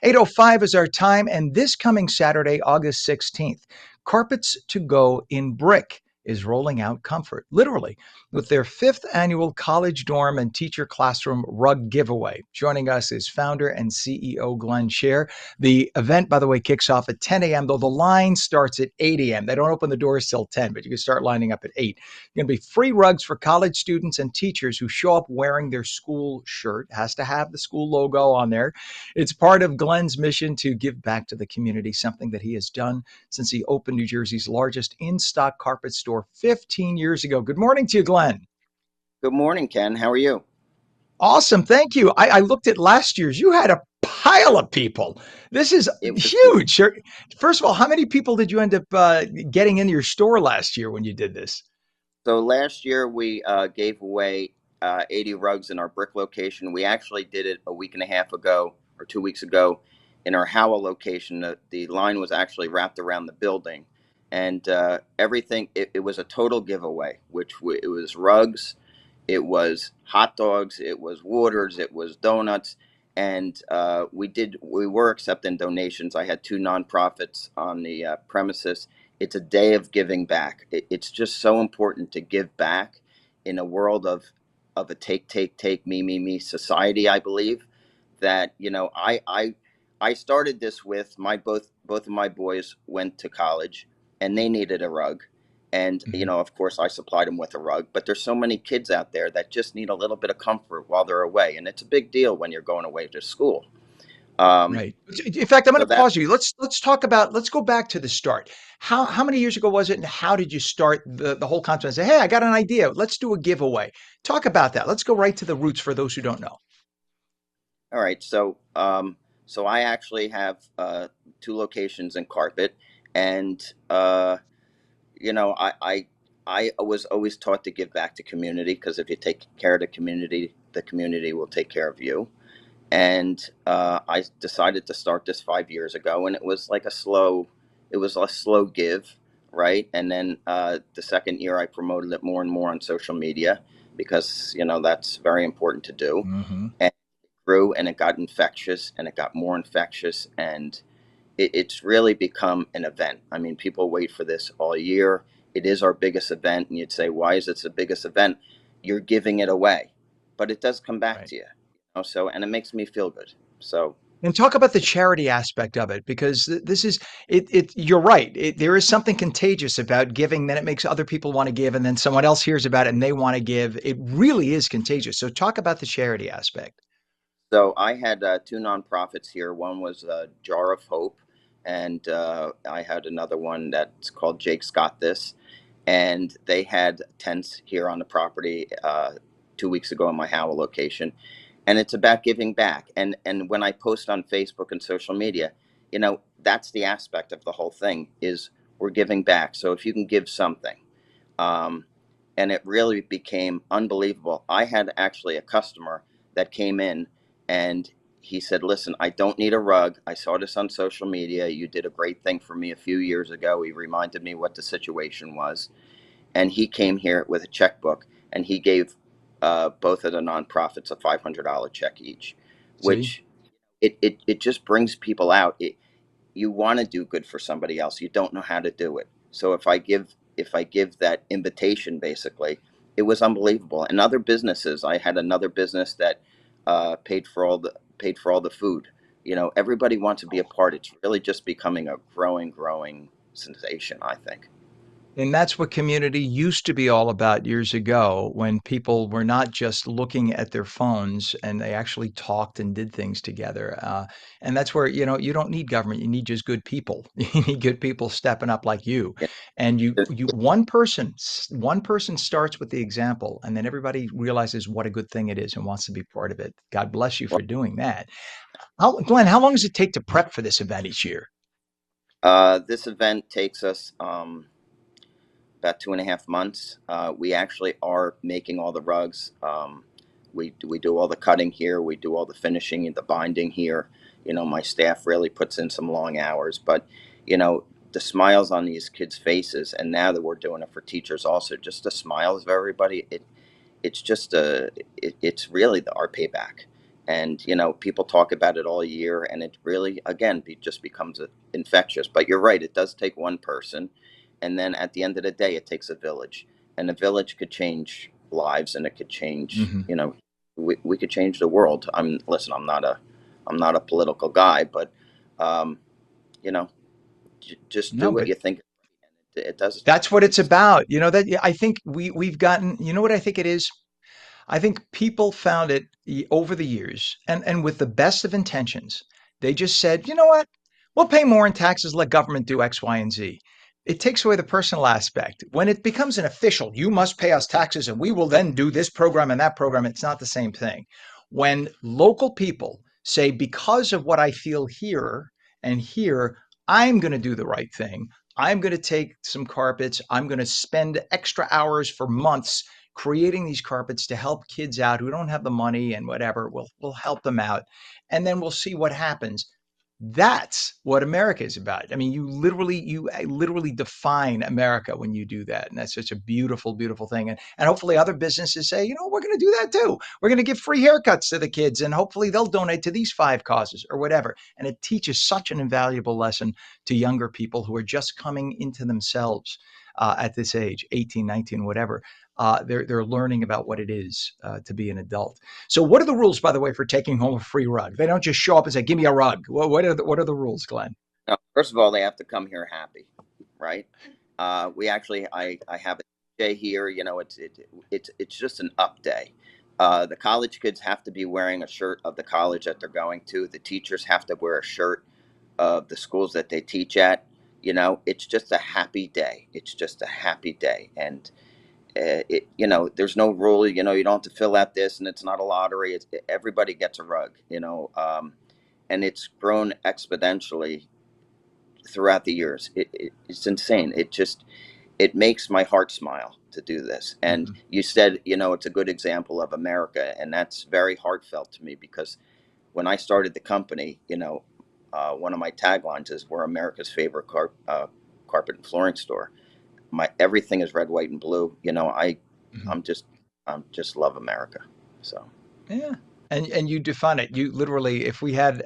8:05 is our time, and this coming Saturday, August 16th, Carpets to Go in Brick is rolling out comfort, literally, with their fifth annual college dorm and teacher classroom rug giveaway. Joining us is founder and CEO Glenn Scher. The event, by the way, kicks off at 10 a.m., though the line starts at 8 a.m. They don't open the doors till 10, but you can start lining up at 8. Going to be free rugs for college students and teachers who show up wearing their school shirt. Has to have the school logo on there. It's part of Glenn's mission to give back to the community, something that he has done since he opened New Jersey's largest in-stock carpet store 15 years ago. Good morning to you, Glenn. Good morning, Ken. How are you? Awesome. Thank you. I looked at last year's. You had a pile of people. This is It was huge. First of all, how many people did you end up getting into your store last year when you did this? so last year we gave away 80 rugs in our brick location. We actually did it a week and a half ago or 2 weeks ago in our Howell location. The line was actually wrapped around the building, and everything. It was a total giveaway, it was rugs, it was hot dogs, it was waters, it was donuts, and we were accepting donations. I had two nonprofits on the premises. It's a day of giving back. It's just so important to give back in a world of a take me society. I believe that I started this with my both of my boys went to college and they needed a rug, and Mhm. of course I supplied them with a rug. But there's so many kids out there that just need a little bit of comfort while they're away, and it's a big deal when you're going away to school. um, Right. In fact, I'm going so to that pause you. Let's talk about. Let's go back to the start. How many years ago was it, and how did you start the whole concept? And say, hey, I got an idea. Let's do a giveaway. Talk about that. Let's go right to the roots for those who don't know. All right, so I actually have two locations in Carpet, and you know, I, I I was always taught to give back to community, because if you take care of the community will take care of you. And I decided to start this 5 years ago, and it was a slow give, right? And then the second year, I promoted it more and more on social media, because that's very important to do. Hmm. And it grew, and it got infectious, and it got more infectious, and it's really become an event. I mean, people wait for this all year. It is our biggest event, and you'd say, why is it the biggest event? You're giving it away, but it does come back Right. to you. So, and it makes me feel good. So, And talk about the charity aspect of it, because this is it. You're right. There is something contagious about giving. Then it makes other people want to give, and then someone else hears about it and they want to give. It really is contagious. So talk about the charity aspect. so I had two nonprofits here. One was Jar of Hope, and I had another one that's called Jake's Got This, and they had tents here on the property 2 weeks ago in my Howell location, and it's about giving back. And when I post on Facebook and social media, that's the aspect of the whole thing, is we're giving back. So if you can give something, um, and it really became unbelievable. I had actually a customer that came in, and he said, listen, I don't need a rug. I saw this on social media. You did a great thing for me a few years ago. He reminded me what the situation was, and he came here with a checkbook, and he gave both of the nonprofits a $500 check each, See. which it just brings people out. You want to do good for somebody else. You don't know how to do it. So if I give that invitation, basically, it was unbelievable. And other businesses, I had another business that paid for all the food. Everybody wants to be a part. It's really just becoming a growing sensation, I think. And that's what community used to be all about years ago, when people were not just looking at their phones and they actually talked and did things together. And that's where, you don't need government. You need just good people. You need good people stepping up like you. Yeah. And one person starts with the example, and then everybody realizes what a good thing it is and wants to be part of it. God bless you for doing that. Glenn, how long does it take to prep for this event each year? This event takes us about 2.5 months. We actually are making all the rugs. We do all the cutting here. We do all the finishing and the binding here. My staff really puts in some long hours, but the smiles on these kids' faces, and now that we're doing it for teachers also, just the smiles of everybody. It's just it's really our payback. And people talk about it all year, and it really, again, just becomes infectious. But you're right, it does take one person, and then at the end of the day, it takes a village, and a village could change lives, and it could change. Hmm. We could change the world. Listen, I'm not a political guy, but um, you know, just do No, what but you think. It does. that's what it's It's about. That I think we've gotten. You know what I think it is? I think people found it over the years, and with the best of intentions, they just said, you know what? We'll pay more in taxes, let government do X, Y, and Z. It takes away the personal aspect. When it becomes an official, you must pay us taxes and we will then do this program and that program, it's not the same thing. When local people say, because of what I feel here and here, I'm going to do the right thing. I'm going to take some carpets. I'm going to spend extra hours for months creating these carpets to help kids out who don't have the money and whatever. We'll help them out, and then we'll see what happens. That's what America is about. I mean, you literally define America when you do that, and that's such a beautiful, beautiful thing. And hopefully, other businesses say, we're going to do that too. We're going to give free haircuts to the kids, and hopefully, they'll donate to these 5 causes or whatever. And it teaches such an invaluable lesson to younger people who are just coming into themselves at this age, 18, 19, whatever. They're learning about what it is to be an adult. So, what are the rules, by the way, for taking home a free rug? They don't just show up and say, "Give me a rug." What are the rules, Glenn? Now, first of all, they have to come here happy, right? We actually, I have a day here. It's just an up day. The college kids have to be wearing a shirt of the college that they're going to. The teachers have to wear a shirt of the schools that they teach at. It's just a happy day. It's just a happy day, and there's no rule. You don't have to fill out this, and it's not a lottery. Everybody gets a rug. And it's grown exponentially throughout the years. It's insane. It makes my heart smile to do this. And Hmm. you said, it's a good example of America, and that's very heartfelt to me because when I started the company, one of my taglines is "We're America's favorite carpet and flooring store." My everything is red, white, and blue. Hmm. I'm just I'm just love America. So Yeah, and you define it. You literally, if we had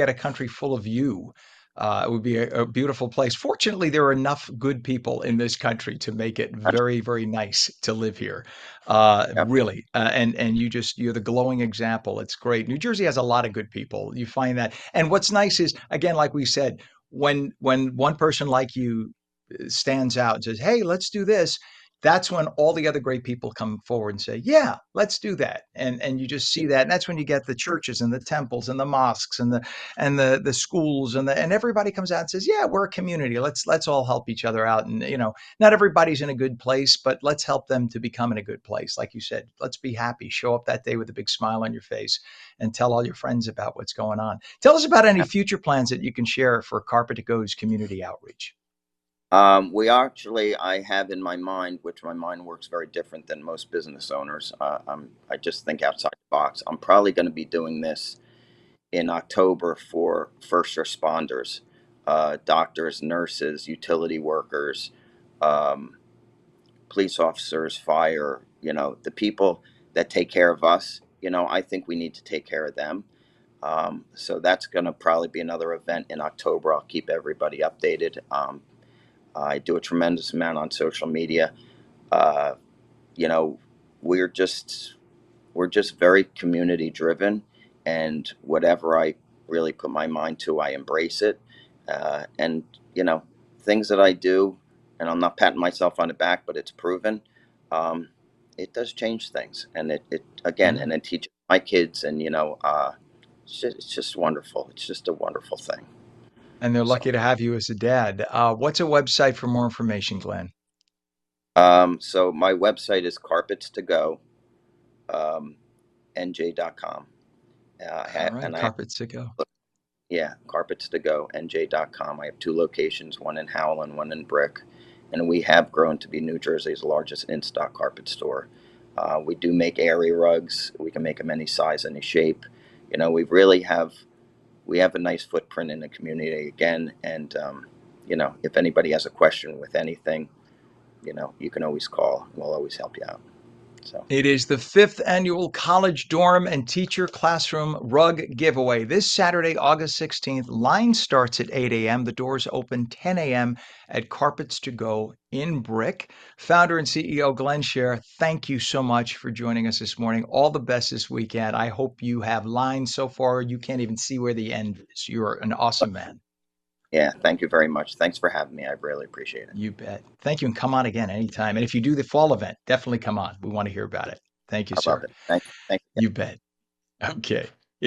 a country full of you, it would be a beautiful place. Fortunately, there are enough good people in this country to make it that's very, very nice to live here. yep. Really, and you're the glowing example. It's great. New Jersey has a lot of good people. You find that, and what's nice is, again, like we said, when one person like you stands out and says, "Hey, let's do this." That's when all the other great people come forward and say, "Yeah, let's do that." And you just see that. And that's when you get the churches and the temples and the mosques and the schools and everybody comes out and says, "Yeah, we're a community. Let's all help each other out." And not everybody's in a good place, but let's help them to become in a good place. Like you said, let's be happy. Show up that day with a big smile on your face and tell all your friends about what's going on. Tell us about any future plans that you can share for Carpet to Go's community outreach. I have in my mind, which my mind works very different than most business owners. I just think outside the box. I'm probably going to be doing this in October for first responders, doctors, nurses, utility workers, um, police officers, fire. The people that take care of us. I think we need to take care of them. So that's going to probably be another event in October. I'll keep everybody updated. I do a tremendous amount on social media. Uh, you know, we're just we're just very community driven, and whatever I really put my mind to, I embrace it. And you know, things that I do, and I'm not patting myself on the back, but it's proven. Um, it does change things, and it again, Yeah. and it teaches my kids, and it's just wonderful. It's just a wonderful thing. And they're So. lucky to have you as a dad. What's a website for more information, Glenn? So my website is carpets to go, um, nj.com. All right, And I have, carpets to go. yeah, carpets to go, nj.com. I have two locations, one in Howell and one in Brick. And we have grown to be New Jersey's largest in stock carpet store. We do make area rugs. We can make them any size, any shape. We have a nice footprint in the community again. And, if anybody has a question with anything, you can always call. We'll always help you out. So It is the fifth annual College Dorm and Teacher Classroom Rug Giveaway. This Saturday, August 16th, line starts at 8 a.m. The doors open 10 a.m. at Carpets to Go in Brick. Founder and CEO Glenn Scher, thank you so much for joining us this morning. All the best this weekend. I hope you have lines so far you can't even see where the end is. You're an awesome man. yeah, thank you very much. Thanks for having me. I really appreciate it. You bet. Thank you, and come on again anytime. And if you do the fall event, definitely come on. We want to hear about it. Thank you, I love sir. it. Thank you. Thank you. You bet. Okay.